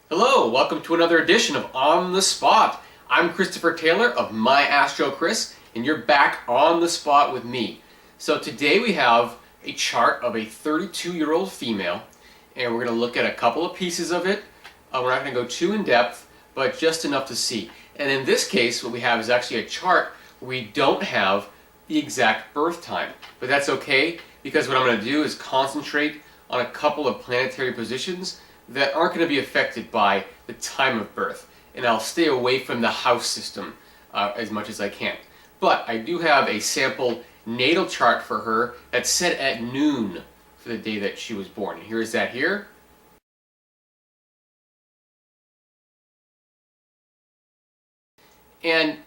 Hello, welcome to another edition of On the Spot. I'm Christopher Taylor of My Astro Chris, and you're back on the spot with me. So today we have a chart of a 32-year-old female, and we're going to look at a couple of pieces of it. We're not going to go too in depth, but just enough to see. And in this case, what we have is actually a chart where we don't have the exact birth time. But that's okay, because what I'm going to do is concentrate on a couple of planetary positions that aren't going to be affected by the time of birth. And I'll stay away from the house system as much as I can. But I do have a sample natal chart for her that's set at noon for the day that she was born. And here is that here. And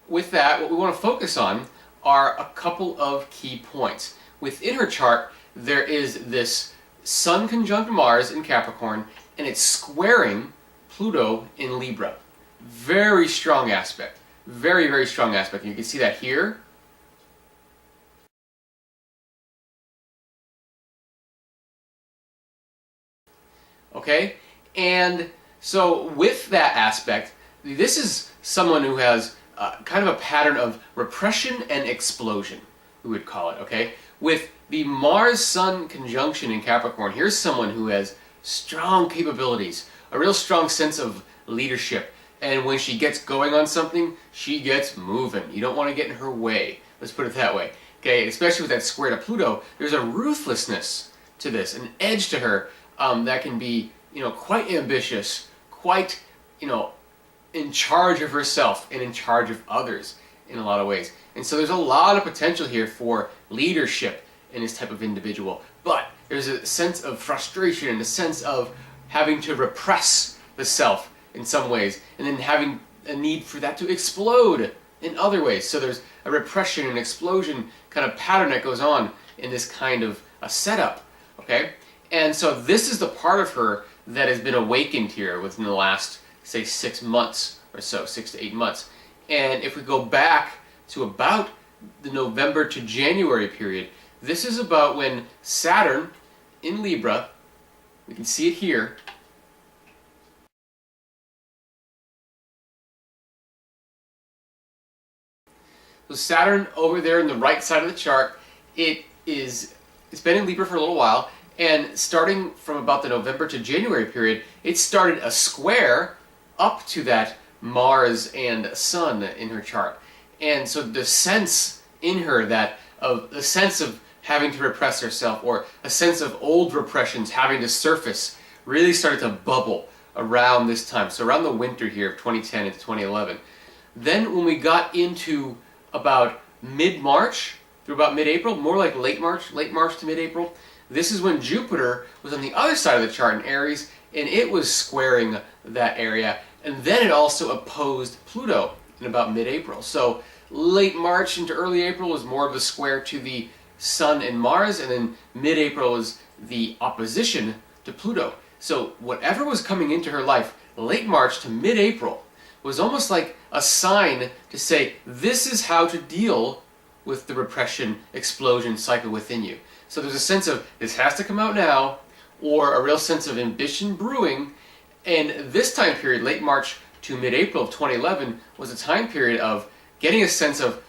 with that, what we want to focus on are a couple of key points. Within her chart, there is this Sun conjunct Mars in Capricorn, and it's squaring Pluto in Libra. Very strong aspect. Very, very strong aspect. And you can see that here. Okay? And so with that aspect, this is someone who has kind of a pattern of repression and explosion, we would call it, okay? With the Mars-Sun conjunction in Capricorn, here's someone who has strong capabilities, a real strong sense of leadership, and when she gets going on something, she gets moving. You don't want to get in her way, let's put it that way. Okay, especially with that square to Pluto, there's a ruthlessness to this, an edge to her that can be, quite ambitious, quite, in charge of herself and in charge of others in a lot of ways. And so there's a lot of potential here for leadership in this type of individual. But there's a sense of frustration and a sense of having to repress the self in some ways, and then having a need for that to explode in other ways. So there's a repression and explosion kind of pattern that goes on in this kind of a setup, okay? And so this is the part of her that has been awakened here within the last, say, 6 months or so, 6 to 8 months. And if we go back to about the November to January period, this is about when Saturn in Libra, we can see it here, so Saturn over there in the right side of the chart, it's been in Libra for a little while, and starting from about the November to January period, it started a square up to that Mars and Sun in her chart. And so the sense in her the sense of having to repress herself, or a sense of old repressions having to surface, really started to bubble around this time. So around the winter here of 2010 into 2011. Then when we got into about mid-March through about mid-April, more like late March to mid-April, this is when Jupiter was on the other side of the chart in Aries, and it was squaring that area. And then it also opposed Pluto in about mid-April. So late March into early April was more of a square to the Sun and Mars, and then mid-April was the opposition to Pluto. So whatever was coming into her life, late March to mid-April, was almost like a sign to say, this is how to deal with the repression explosion cycle within you. So there's a sense of, this has to come out now, or a real sense of ambition brewing. And this time period, late March to mid-April of 2011, was a time period of getting a sense of,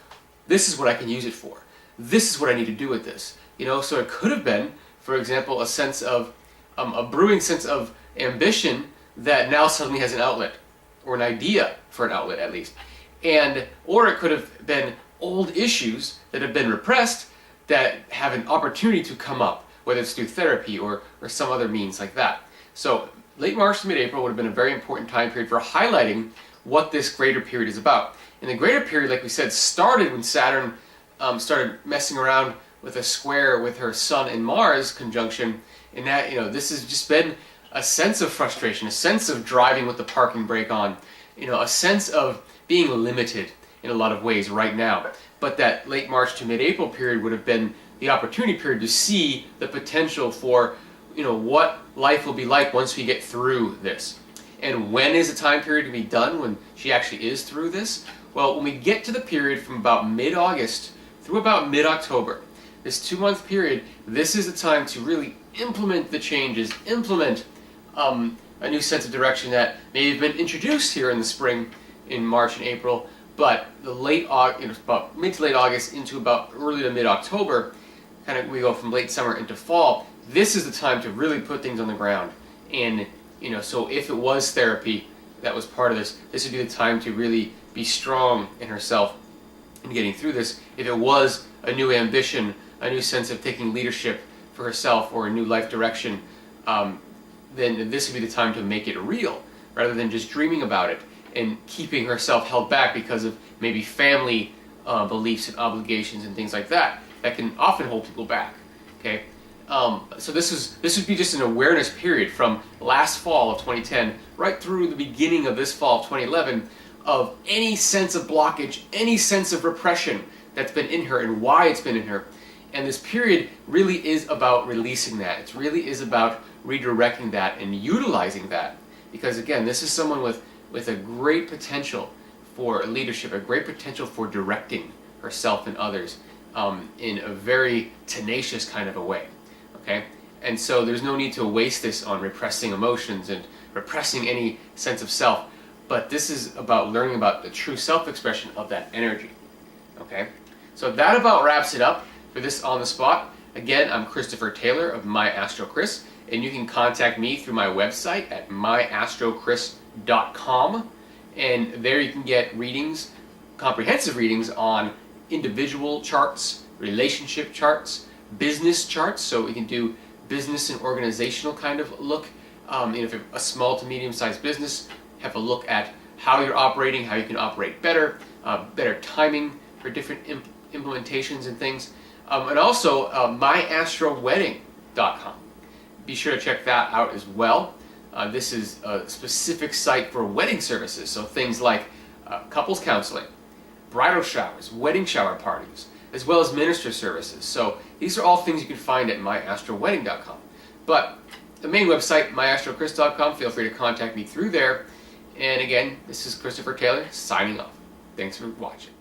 this is what I can use it for. This is what I need to do with this. So it could have been, for example, a sense of, a brewing sense of ambition that now suddenly has an outlet, or an idea for an outlet at least. Or it could have been old issues that have been repressed that have an opportunity to come up, whether it's through therapy or some other means like that. So late March to mid-April would have been a very important time period for highlighting what this greater period is about. And the greater period, like we said, started when Saturn started messing around with a square with her Sun and Mars conjunction, and that, this has just been a sense of frustration, a sense of driving with the parking brake on, a sense of being limited in a lot of ways right now. But that late March to mid-April period would have been the opportunity period to see the potential for, what life will be like once we get through this. And when is the time period to be done when she actually is through this? Well, when we get to the period from about mid-August through about mid-October, this 2-month period, this is the time to really implement the changes, implement a new sense of direction that may have been introduced here in the spring, in March and April, but the late about mid to late August into about early to mid-October, kind of we go from late summer into fall. This is the time to really put things on the ground. And so if it was therapy that was part of this, this would be the time to really be strong in herself and getting through this. If it was a new ambition, a new sense of taking leadership for herself or a new life direction, then this would be the time to make it real, rather than just dreaming about it and keeping herself held back because of maybe family beliefs and obligations and things like that can often hold people back. Okay, so this would be just an awareness period from last fall of 2010 right through the beginning of this fall of 2011 of any sense of blockage, any sense of repression that's been in her and why it's been in her. And this period really is about releasing that. It really is about redirecting that and utilizing that. Because again, this is someone with a great potential for leadership, a great potential for directing herself and others in a very tenacious kind of a way. Okay? And so there's no need to waste this on repressing emotions and repressing any sense of self. But this is about learning about the true self-expression of that energy. Okay? So that about wraps it up for this On the Spot. Again, I'm Christopher Taylor of MyAstroChris, and you can contact me through my website at myastrochris.com, and there you can get readings, comprehensive readings on individual charts, relationship charts, business charts, so we can do business and organizational kind of look. If you're a small to medium-sized business, have a look at how you're operating, how you can operate better, better timing for different implementations and things. And also myastrowedding.com. Be sure to check that out as well. This is a specific site for wedding services, so things like couples counseling, bridal showers, wedding shower parties, as well as minister services. So these are all things you can find at myastrowedding.com. But the main website, myastrochris.com, feel free to contact me through there. And again, this is Christopher Taylor signing off. Thanks for watching.